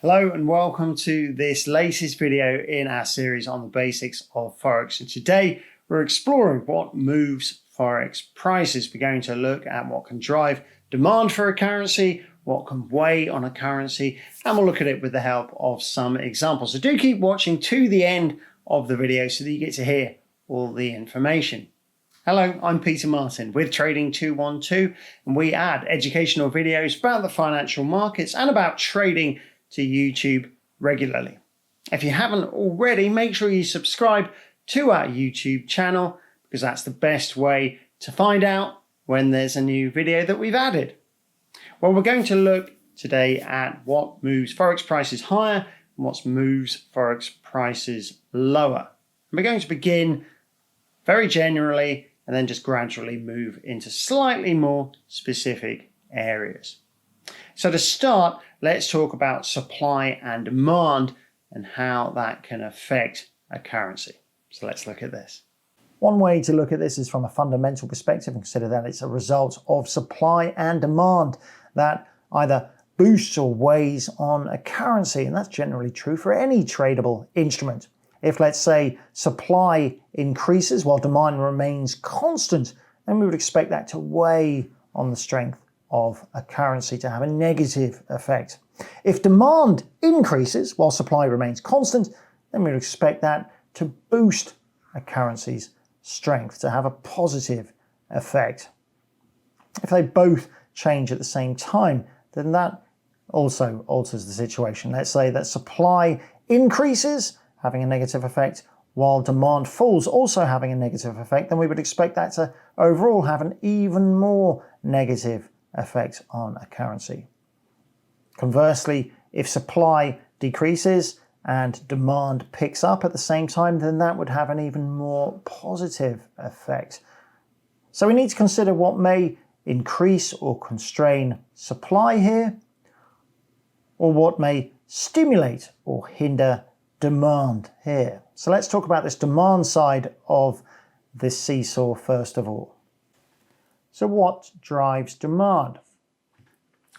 Hello and welcome to this latest video in our series on the basics of Forex. And today we're exploring what moves Forex prices. We're going to look at what can drive demand for a currency, what can weigh on a currency, and we'll look at it with the help of some examples. So do keep watching to the end of the video so that you get to hear all the information. Hello, I'm Peter Martin with Trading 212, and we add educational videos about the financial markets and about trading to YouTube regularly. If you haven't already, make sure you subscribe to our YouTube channel because that's the best way to find out when there's a new video that we've added. Well, we're going to look today at what moves Forex prices higher and what moves Forex prices lower. And we're going to begin very generally and then just gradually move into slightly more specific areas. So to start, let's talk about supply and demand and how that can affect a currency. So let's look at this. One way to look at this is from a fundamental perspective and consider that it's a result of supply and demand that either boosts or weighs on a currency. And that's generally true for any tradable instrument. If, let's say, supply increases while demand remains constant, then we would expect that to weigh on the strength of a currency, to have a negative effect. If demand increases while supply remains constant, then we would expect that to boost a currency's strength, to have a positive effect. If they both change at the same time, then that also alters the situation. Let's say that supply increases, having a negative effect, while demand falls, also having a negative effect, then we would expect that to overall have an even more negative effect on a currency. Conversely, if supply decreases and demand picks up at the same time, then that would have an even more positive effect. So we need to consider what may increase or constrain supply here, or what may stimulate or hinder demand here. So let's talk about this demand side of this seesaw first of all. So what drives demand?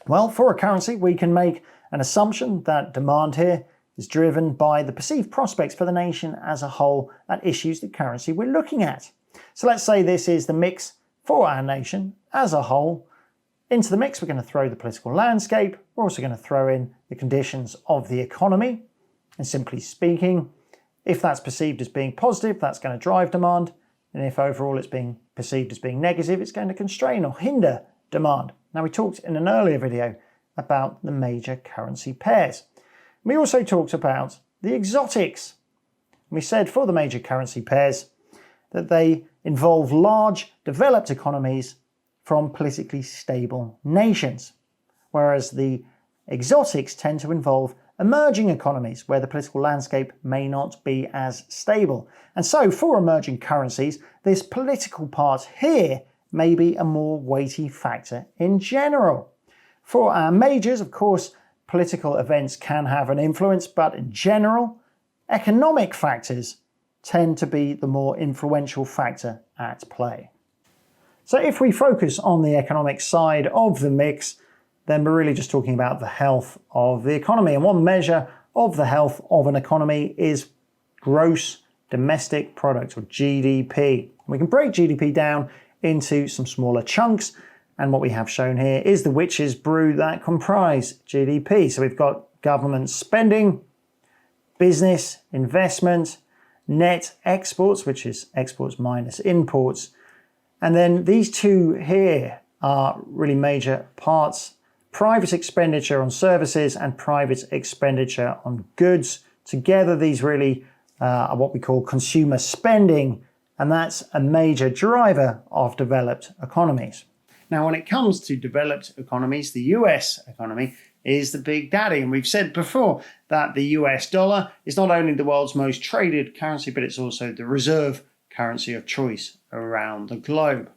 Well, for a currency, we can make an assumption that demand here is driven by the perceived prospects for the nation as a whole that issues the currency we're looking at. So let's say this is the mix for our nation as a whole. Into the mix, we're going to throw the political landscape. We're also going to throw in the conditions of the economy. And simply speaking, if that's perceived as being positive, that's going to drive demand. And if overall it's being perceived as being negative, it's going to constrain or hinder demand. Now, we talked in an earlier video about the major currency pairs. We also talked about the exotics. We said for the major currency pairs that they involve large developed economies from politically stable nations, whereas the exotics tend to involve emerging economies where the political landscape may not be as stable. And so for emerging currencies, this political part here may be a more weighty factor in general. For our majors, of course, political events can have an influence, but in general, economic factors tend to be the more influential factor at play. So if we focus on the economic side of the mix, then we're really just talking about the health of the economy. And one measure of the health of an economy is gross domestic product, or GDP. We can break GDP down into some smaller chunks. And what we have shown here is the witch's brew that comprise GDP. So we've got government spending, business investment, net exports, which is exports minus imports. And then these two here are really major parts: private expenditure on services and private expenditure on goods. Together, these really are what we call consumer spending, and that's a major driver of developed economies. Now, when it comes to developed economies, the US economy is the big daddy. And we've said before that the US dollar is not only the world's most traded currency, but it's also the reserve currency of choice around the globe.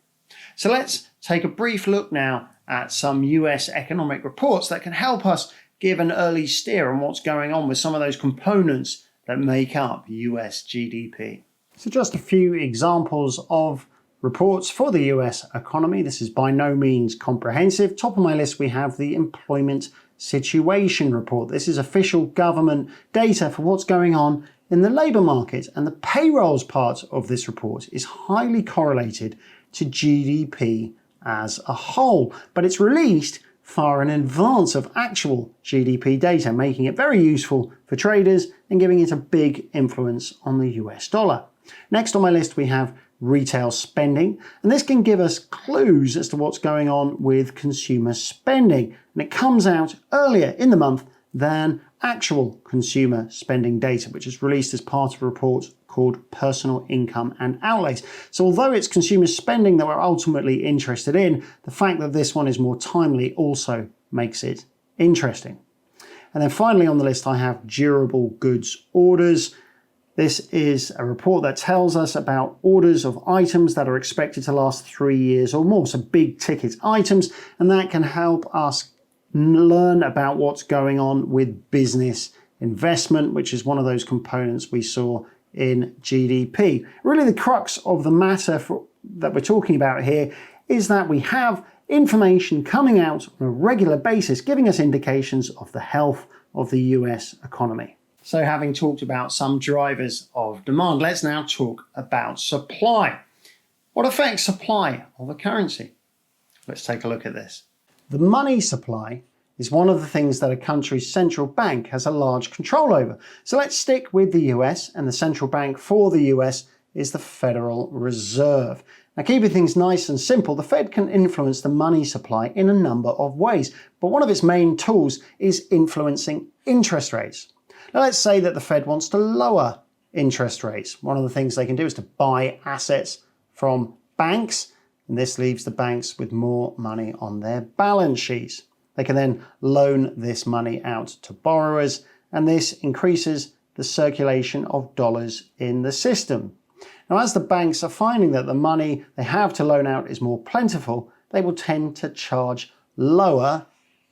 So let's take a brief look now at some US economic reports that can help us give an early steer on what's going on with some of those components that make up US GDP. So just a few examples of reports for the US economy. This is by no means comprehensive. Top of my list, we have the Employment situation report. This is official government data for what's going on in the labour market, and the payrolls part of this report is highly correlated to GDP as a whole, but it's released far in advance of actual GDP data, making it very useful for traders and giving it a big influence on the US dollar. Next on my list we have retail spending, and this can give us clues as to what's going on with consumer spending, and it comes out earlier in the month than actual consumer spending data, which is released as part of a report called Personal Income and Outlays. So although it's consumer spending that we're ultimately interested in, the fact that this one is more timely also makes it interesting. And then finally on the list I have durable goods orders. This is a report that tells us about orders of items that are expected to last 3 years or more, so big ticket items, and that can help us learn about what's going on with business investment, which is one of those components we saw in GDP. Really the crux of the matter that we're talking about here is that we have information coming out on a regular basis giving us indications of the health of the US economy. So having talked about some drivers of demand, let's now talk about supply. What affects supply of a currency? Let's take a look at this. The money supply is one of the things that a country's central bank has a large control over. So let's stick with the US, and the central bank for the US is the Federal Reserve. Now, keeping things nice and simple, the Fed can influence the money supply in a number of ways, but one of its main tools is influencing interest rates. Now, let's say that the Fed wants to lower interest rates. One of the things they can do is to buy assets from banks, and this leaves the banks with more money on their balance sheets. They can then loan this money out to borrowers, and this increases the circulation of dollars in the system. Now, as the banks are finding that the money they have to loan out is more plentiful, they will tend to charge lower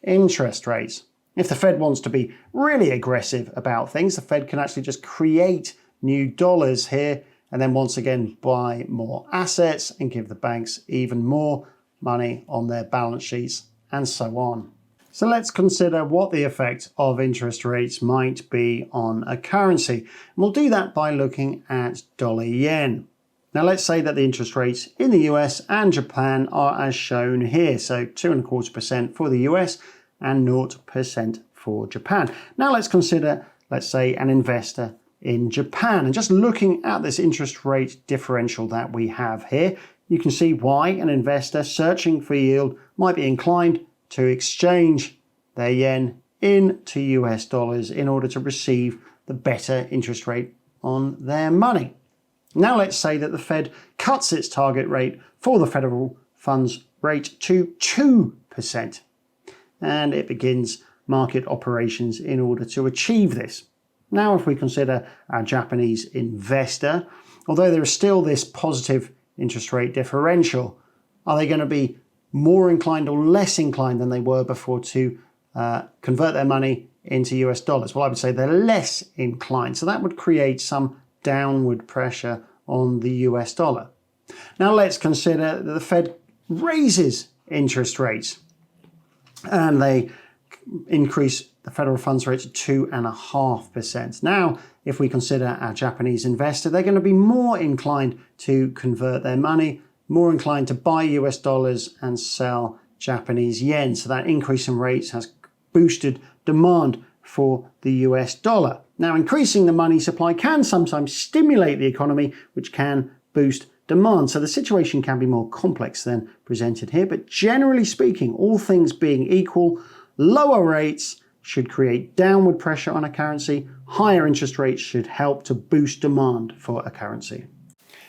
interest rates. If the Fed wants to be really aggressive about things, the Fed can actually just create new dollars here and then once again buy more assets and give the banks even more money on their balance sheets and so on. So let's consider what the effect of interest rates might be on a currency. And we'll do that by looking at dollar yen. Now let's say that the interest rates in the US and Japan are as shown here. So 2.25% for the US and 0% for Japan. Now let's consider, let's say, an investor in Japan. And just looking at this interest rate differential that we have here, you can see why an investor searching for yield might be inclined to exchange their yen into US dollars in order to receive the better interest rate on their money. Now let's say that the Fed cuts its target rate for the federal funds rate to 2%, and it begins market operations in order to achieve this. Now if we consider our Japanese investor, although there is still this positive interest rate differential, are they going to be more inclined or less inclined than they were before to convert their money into US dollars? Well, I would say they're less inclined. So that would create some downward pressure on the US dollar. Now let's consider that the Fed raises interest rates and they increase the federal funds rate to 2.5%. Now, if we consider our Japanese investor, they're going to be more inclined to convert their money, more inclined to buy US dollars and sell Japanese yen. So that increase in rates has boosted demand for the US dollar. Now, increasing the money supply can sometimes stimulate the economy, which can boost demand. So the situation can be more complex than presented here. But generally speaking, all things being equal, lower rates should create downward pressure on a currency. Higher interest rates should help to boost demand for a currency.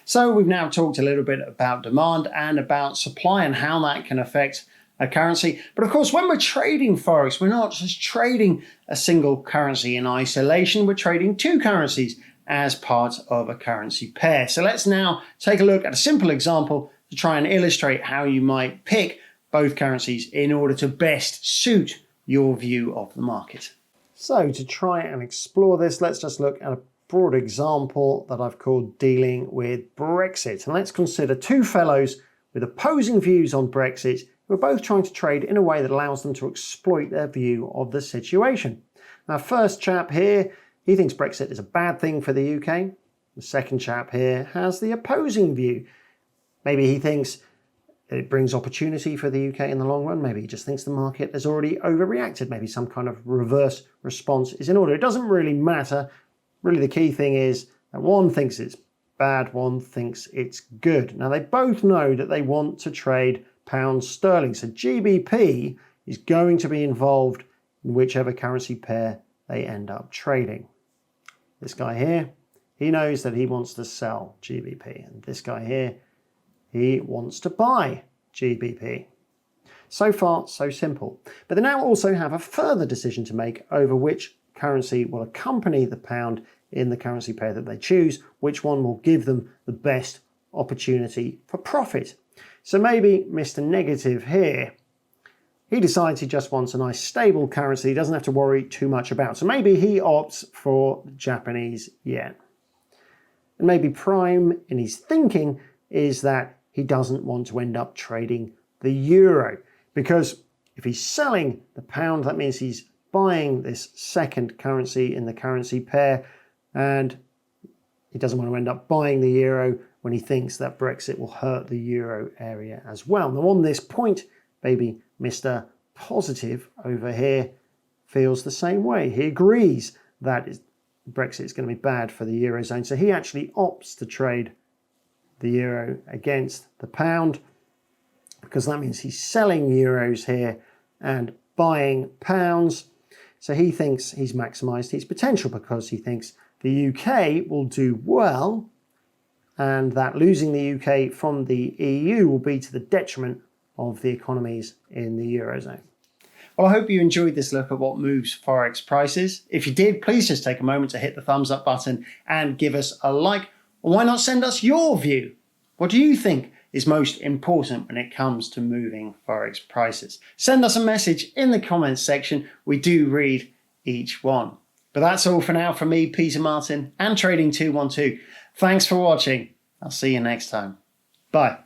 So we've now talked a little bit about demand and about supply and how that can affect a currency. But of course, when we're trading Forex, we're not just trading a single currency in isolation, we're trading two currencies as part of a currency pair. So let's now take a look at a simple example to try and illustrate how you might pick both currencies in order to best suit your view of the market. So to try and explore this, let's just look at a broad example that I've called dealing with Brexit. And let's consider two fellows with opposing views on Brexit who are both trying to trade in a way that allows them to exploit their view of the situation. Now, first chap here, he thinks Brexit is a bad thing for the UK. The second chap here has the opposing view. Maybe he thinks it brings opportunity for the UK in the long run. Maybe he just thinks the market has already overreacted. Maybe some kind of reverse response is in order. It doesn't really matter. Really, the key thing is that one thinks it's bad, one thinks it's good. Now, they both know that they want to trade pound sterling. So GBP is going to be involved in whichever currency pair they end up trading. This guy here, he knows that he wants to sell GBP. And this guy here, he wants to buy GBP. So far, so simple. But they now also have a further decision to make over which currency will accompany the pound in the currency pair that they choose, which one will give them the best opportunity for profit. So maybe Mr. Negative here, he decides he just wants a nice stable currency he doesn't have to worry too much about. So maybe he opts for the Japanese yen. And maybe Prime in his thinking is that he doesn't want to end up trading the euro, because if he's selling the pound, that means he's buying this second currency in the currency pair, and he doesn't want to end up buying the euro when he thinks that Brexit will hurt the euro area as well. Now, on this point, maybe Mr. Positive over here feels the same way. He agrees that Brexit is going to be bad for the eurozone, so he actually opts to trade the euro against the pound, because that means he's selling euros here and buying pounds. So he thinks he's maximised his potential, because he thinks the UK will do well, and that losing the UK from the EU will be to the detriment of the economies in the eurozone. Well, I hope you enjoyed this look at what moves Forex prices. If you did, please just take a moment to hit the thumbs up button and give us a like. Or why not send us your view? What do you think is most important when it comes to moving Forex prices? Send us a message in the comments section. We do read each one. But that's all for now from me, Peter Martin, and Trading 212. Thanks for watching. I'll see you next time. Bye.